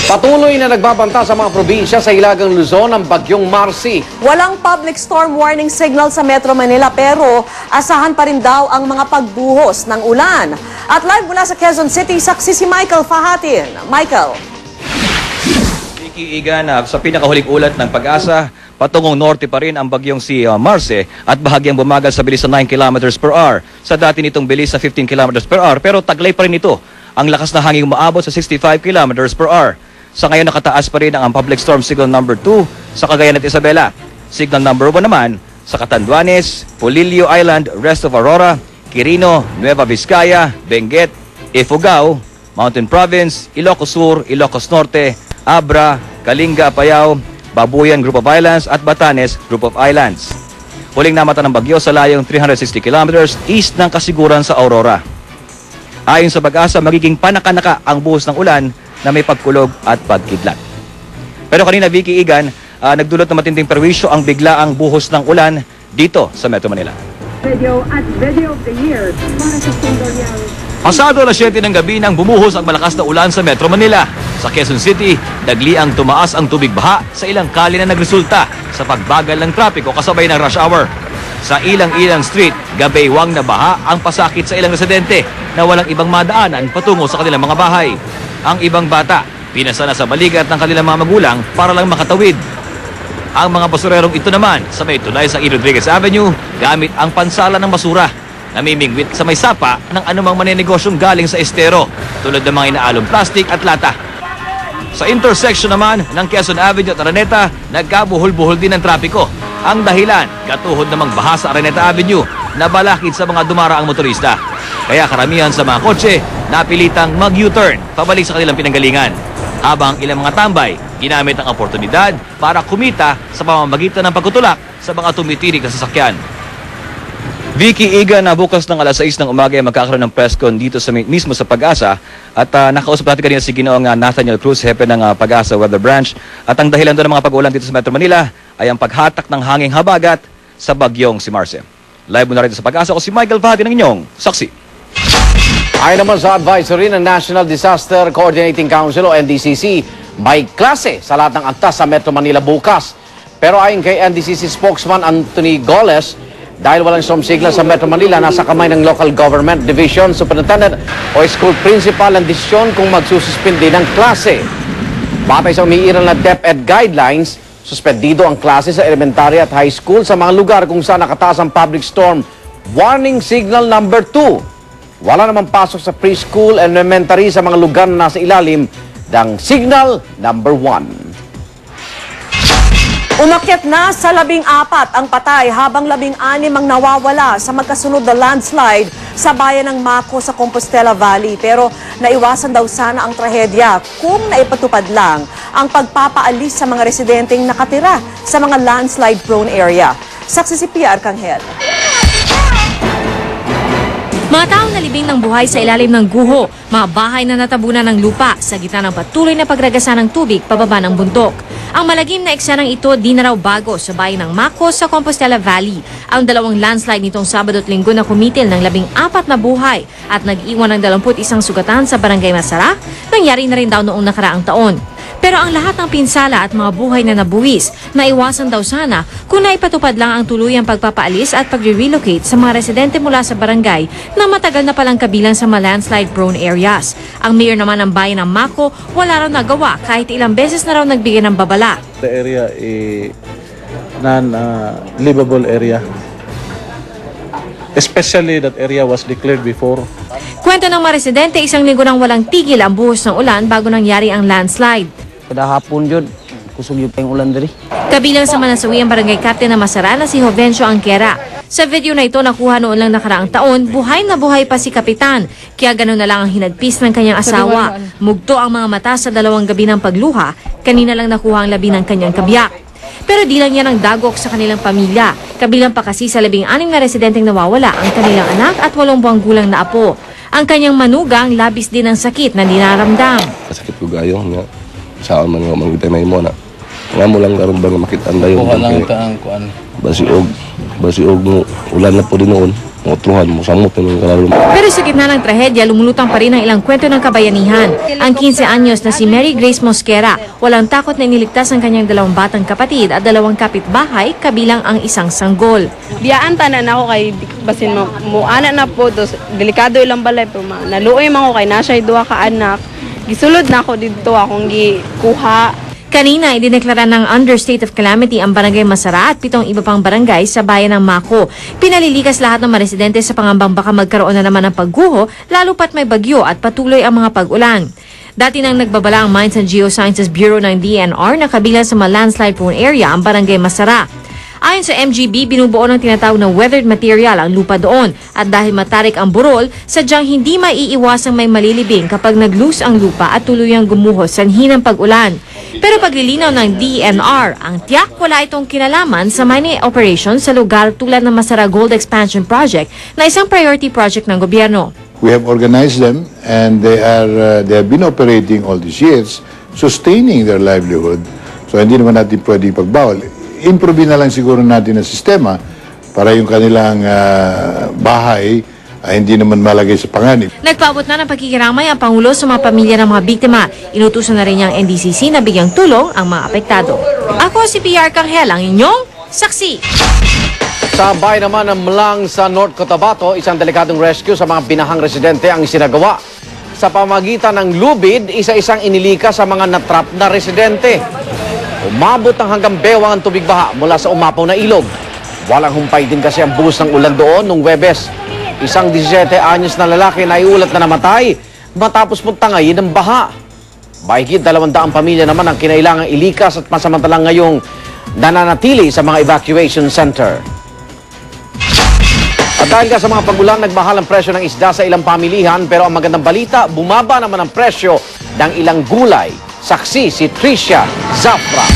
Patuloy na nagbabanta sa mga probinsya sa Hilagang Luzon ang bagyong Marcy. Walang public storm warning signal sa Metro Manila pero asahan pa rin daw ang mga pagbuhos ng ulan. At live mula sa Quezon City, saksi si Michael Fahatin. Michael. Vicky Igan, sa pinakahuling ulat ng Pag-asa, patungong norte pa rin ang bagyong si Marcy at bahagyang bumagal sa bilis na 9 km per hour. Sa dati nitong bilis sa 15 km per hour pero taglay pa rin ito. Ang lakas na hangin umaabot sa 65 km per hour. Sa ngayon nakataas pa rin ang public storm signal number 2 sa Cagayan at Isabela. Signal number 1 naman sa Catanduanes, Polillo Island, rest of Aurora, Quirino, Nueva Vizcaya, Benguet, Ifugao, Mountain Province, Ilocos Sur, Ilocos Norte, Abra, Kalinga, Apayao, Babuyan Group of Islands at Batanes Group of Islands. Huling namata ng bagyo sa layong 360 kilometers east ng Kasiguran sa Aurora. Ayon sa Pag-asa, magiging panaka-naka ang buhos ng ulan na may pagkulog at pagkidlat. Pero kanina, Vicky Igan, nagdulot ng matinding perwisyo ang biglaang buhos ng ulan dito sa Metro Manila. Video of the year para sa Sundoriang. Pasado alas 7 ng gabi nang bumuhos ang malakas na ulan sa Metro Manila. Sa Quezon City, dagliang tumaas ang tubig baha sa ilang kali na nagresulta sa pagbagal ng trapiko kasabay ng rush hour. Sa ilang-ilang street, gabaywang na baha ang pasakit sa ilang residente na walang ibang madaanan patungo sa kanilang mga bahay. Ang ibang bata, pinasa na sa balikat ng kanilang mga magulang para lang makatawid. Ang mga basurerong ito naman sa may tulay sa E. Rodriguez Avenue gamit ang pansala ng basura. Namimingwit sa may sapa ng anumang manenegosyong galing sa estero tulad ng mga inaalong plastic at lata. Sa intersection naman ng Quezon Avenue at Araneta, nagkabuhol-buhol din ang trapiko. Ang dahilan, katuhod namang baha sa Araneta Avenue na balakid sa mga dumaraang motorista. Kaya karamihan sa mga kotse napilitang mag-U-turn pabalik sa kanilang pinanggalingan. Habang ilang mga tambay, ginamit ang oportunidad para kumita sa pamamagitan ng pagtutulak sa mga tumitirik na sasakyan. Vicky Igan, na bukas ng alas 6 ng umaga ay magkakaroon ng press con dito mismo sa Pag-asa at nakausap natin kanina si Ginoong Nathaniel Cruz, hepe ng Pag-asa Weather Branch, at ang dahilan doon ng mga pag-ulan dito sa Metro Manila ay ang paghatak ng hanging habagat sa bagyong si Marcy. Live muna rin sa Pag-asa ko si Michael Fahatin ng inyong saksi. Ayon naman sa advisory ng National Disaster Coordinating Council o NDCC, may klase sa lahat ng antas sa Metro Manila bukas. Pero ayon kay NDCC spokesman Anthony Goles, dahil walang storm signal sa Metro Manila, nasa kamay ng Local Government Division Superintendent o School Principal ang desisyon kung magsususpindi ng klase. Batay sa umiiral na DepEd guidelines, suspendido ang klase sa elementary at high school sa mga lugar kung saan nakataas ang public storm warning signal number 2. Wala namang pasok sa preschool and elementary sa mga lugar na nasa ilalim ng signal number 1. Umakyat na sa 14 ang patay habang 16 ang nawawala sa magkasunod na landslide sa bayan ng Maco sa Compostela Valley. Pero naiwasan daw sana ang trahedya kung naipatupad lang ang pagpapaalis sa mga residenteng nakatira sa mga landslide-prone area. Saksi si Pia Arcangel. Mga taong nalibing ng buhay sa ilalim ng guho, mga bahay na natabunan ng lupa sa gitna ng patuloy na pagragasa ng tubig pababa ng bundok. Ang malagim na eksenang ito di na raw bago sa bayan ng Maco sa Compostela Valley. Ang dalawang landslide nitong Sabado at Linggo na kumitil ng 14 na buhay at nag-iwan ng 21 sugatan sa Barangay Masara, nangyari na rin daw noong nakaraang taon. Pero ang lahat ng pinsala at mga buhay na nabuwis, naiwasan daw sana kung naipatupad lang ang tuluyang pagpapaalis at pagre-relocate sa mga residente mula sa barangay na matagal na palang kabilang sa mga landslide-prone areas. Ang mayor naman ng bayan ng Maco, wala raw nagawa kahit ilang beses na raw nagbigay ng babala. The area is non-livable area. Especially that area was declared before. Kwento ng mga residente, isang linggo nang walang tigil ang buhos ng ulan bago nangyari ang landslide. Kada hapon yun, kusog yung tayong ulan diri. Kabilang sa manasawi ang barangay captain na Masara na si Jovencio Angkera. Sa video na ito nakuha noon lang nakaraang taon, buhay na buhay pa si Kapitan. Kaya gano'n na lang ang hinagpis ng kanyang asawa. Mugto ang mga mata sa 2 gabi ng pagluha, kanina lang nakuha ang labi ng kanyang kabiyak. Pero di lang yan ang dagok sa kanilang pamilya. Kabilang pa kasi sa 16 na residenteng nawawala ang kanilang anak at 8 buwang gulang na apo. Ang kanyang manugang labis din ng sakit na dinaramdam. Sakit ko gayo nga. Saan man nga mangitay may mo na. Nga mo lang karon bang makitaan dayon. Kuha lang taang kuan. Basi og mo ulan na po din noon. Mutruhan mo, samot ng kalalum. Pero sa gitna ng trahedya, lumulutang pa rin ang ilang kwento ng kabayanihan. Ang 15 anyos na si Mary Grace Mosquera, walang takot na iniligtas ang kanyang 2 batang kapatid at 2 kapitbahay, kabilang ang isang sanggol. Biyaan tanan ako kay basin mo anak na po dos delikado ilang balay pero naluoy man ko kay nasay 2 ka anak. Gisulod na ako dito akong gikuha. Kanina, idineklara ng under state of calamity ang barangay Masara at 7 iba pang barangay sa bayan ng Mako. Pinalilikas lahat ng mga residente sa pangambang baka magkaroon na naman ng pagguho, lalo pat may bagyo at patuloy ang mga pag-ulan. Dati nang nagbabala ang Mines and Geosciences Bureau ng DNR na kabilang sa mga landslide-prone area ang barangay Masara. Ayon sa MGB, binubuo ng tinatawag na weathered material ang lupa doon at dahil matarik ang burol, sadyang hindi maiiwasang may malilibing kapag nag-loose ang lupa at tuluyang gumuhos sanhi ng pag-ulan. Pero paglilinaw ng DNR, ang tiyak wala itong kinalaman sa mining operation sa lugar tulad ng Masara Gold Expansion Project na isang priority project ng gobyerno. We have organized them and they have been operating all these years, sustaining their livelihood. So hindi naman natin pwedeng pagbawal. Improve na lang siguro natin ang sistema para yung kanilang bahay ay hindi naman malagay sa panganib. Nagpaabot na ng pagkikiramay ang Pangulo sa mga pamilya ng mga biktima. Inutusan na rin niyang NDCC na bigyang tulong ang mga apektado. Ako si PR Kanghel, ang inyong saksi. Sa bayan naman ng Mlang sa North Cotabato, isang delikadong rescue sa mga binahang residente ang isinagawa. Sa pamagitan ng lubid, isa-isang inilika sa mga natrap na residente. Umabot ng hanggang bewang ang tubig baha mula sa umapaw na ilog. Walang humpay din kasi ang buhos ng ulan doon nung Webes. Isang 17 anyos na lalaki na iulat na namatay matapos puntangayin ng baha. Mahigit 200 pamilya naman ang kinailangang ilikas at masamantalang ngayong nananatili sa mga evacuation center. At dahil ka sa mga pagulan, nagmahal ang presyo ng isda sa ilang pamilihan, pero ang magandang balita, bumaba naman ang presyo ng ilang gulay. Saksi si Tricia Zafra.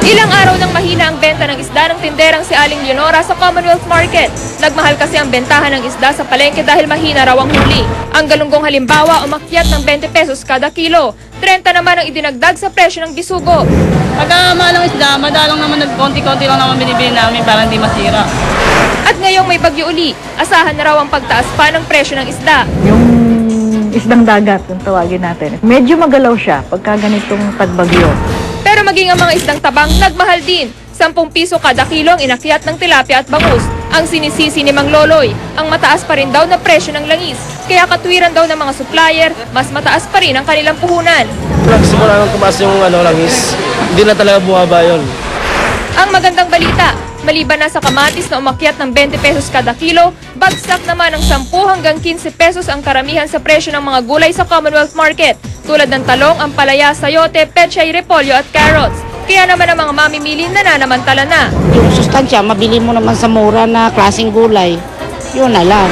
Ilang araw nang mahina ang benta ng isda ng tinderang si Aling Leonora sa Commonwealth Market. Nagmahal kasi ang bentahan ng isda sa palengke dahil mahina raw ang huli. Ang galunggong halimbawa umakyat ng 20 pesos kada kilo. 30 naman ang idinagdag sa presyo ng bisugo. Pagka mahal ang isda, madalang naman nagkonti-konti lang naman binibili namin para hindi masira. At ngayong may bagyo uli, asahan na raw ang pagtaas pa ng presyo ng isda. Isdang dagat, kung tawagin natin. Medyo magalaw siya pagka ganitong pagbagyo. Pero maging ang mga isdang tabang nagmahal din. 10 piso kada kilo ang inakyat ng tilapia at bangus. Ang sinisisi ni Mang Loloy, ang mataas pa rin daw na presyo ng langis. Kaya katwiran daw ng mga supplier, mas mataas pa rin ang kanilang puhunan. Simula nang tumaas yung langis, hindi na talaga bumaba yun. Ang magandang balita, maliban na sa kamatis na umakyat ng 20 pesos kada kilo, bagsak naman ng 10 hanggang 15 pesos ang karamihan sa presyo ng mga gulay sa Commonwealth Market, tulad ng talong, ampalaya, sayote, pechay, repolyo at carrots. Kaya naman ang mga mamimili nananamantala na. Yung sustansya, mabili mo naman sa mura na klaseng gulay. Yun na lang.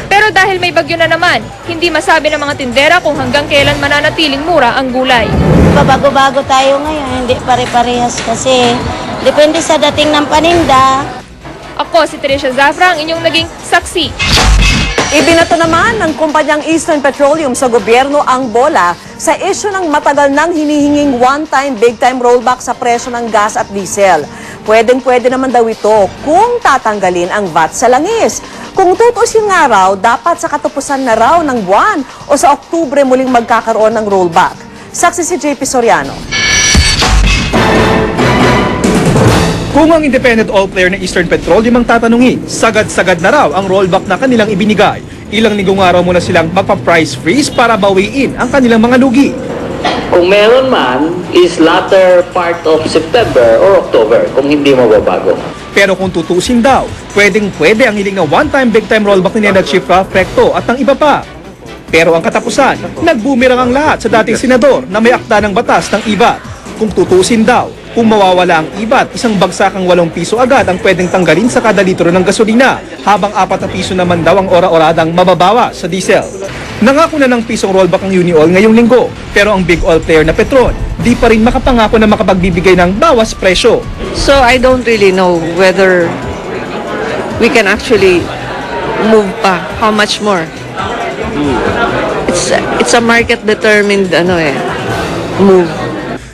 Pero dahil may bagyo na naman, hindi masabi ng mga tindera kung hanggang kailan mananatiling mura ang gulay. Bago-bago tayo ngayon, hindi pare-parehas kasi depende sa dating ng paninda. Ako si Tricia Zafra, ang inyong naging saksi. Ibinato naman ng kumpanyang Eastern Petroleum sa gobyerno ang bola sa isyu ng matagal nang hinihinging one-time, big-time rollback sa presyo ng gas at diesel. Pwedeng-pwede naman daw ito kung tatanggalin ang VAT sa langis. Kung tutusin nga raw, dapat sa katapusan na raw ng buwan o sa Oktubre muling magkakaroon ng rollback. Saksi si JP Soriano. Kung ang independent oil player na Eastern Petroleum ang tatanungin, sagad-sagad na raw ang rollback na kanilang ibinigay. Ilang linggo nga raw muna silang magpa-price freeze para bawiin ang kanilang mga lugi. Kung meron man, is latter part of September or October kung hindi mababago. Pero kung tutusin daw, pwedeng-pwede ang hiling na one-time big-time rollback ni Chief Ralph Recto at ng iba pa. Pero ang katapusan, nagbumirang ang lahat sa dating senador na may akda ng batas ng IVAT. Kung tutusin daw, kung mawawala ang IVAT, isang bagsakang 8 piso agad ang pwedeng tanggalin sa kada litro ng gasolina, habang 4 piso naman daw ang ora-oradang mababawa sa diesel. Nangako na ng pisong rollback ang Uniol ngayong linggo, pero ang big oil player na Petron, di pa rin makapangako na makapagbibigay ng bawas presyo. So I don't really know whether we can actually move pa. How much more? It's a market-determined move.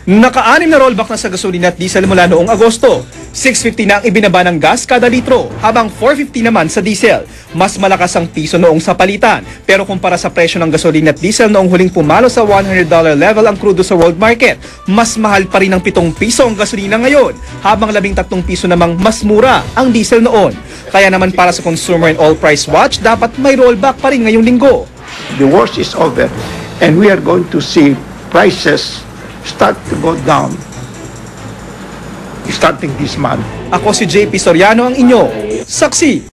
Naka-6 na rollback na sa gasolina at diesel mula noong Agosto. 6.50 na ang ibinaba ng gas kada litro, habang 4.50 naman sa diesel. Mas malakas ang piso noong sa palitan, pero kumpara sa presyo ng gasolina at diesel noong huling pumalo sa $100 level ang crudo sa world market, mas mahal pa rin ng 7 piso ang gasolina ngayon, habang 13 piso namang mas mura ang diesel noon. Kaya naman para sa Consumer and All Price Watch, dapat may rollback pa rin ngayong linggo. The worst is over and we are going to see prices start to go down starting this month. Ako si JP Soriano ang inyo, saksi.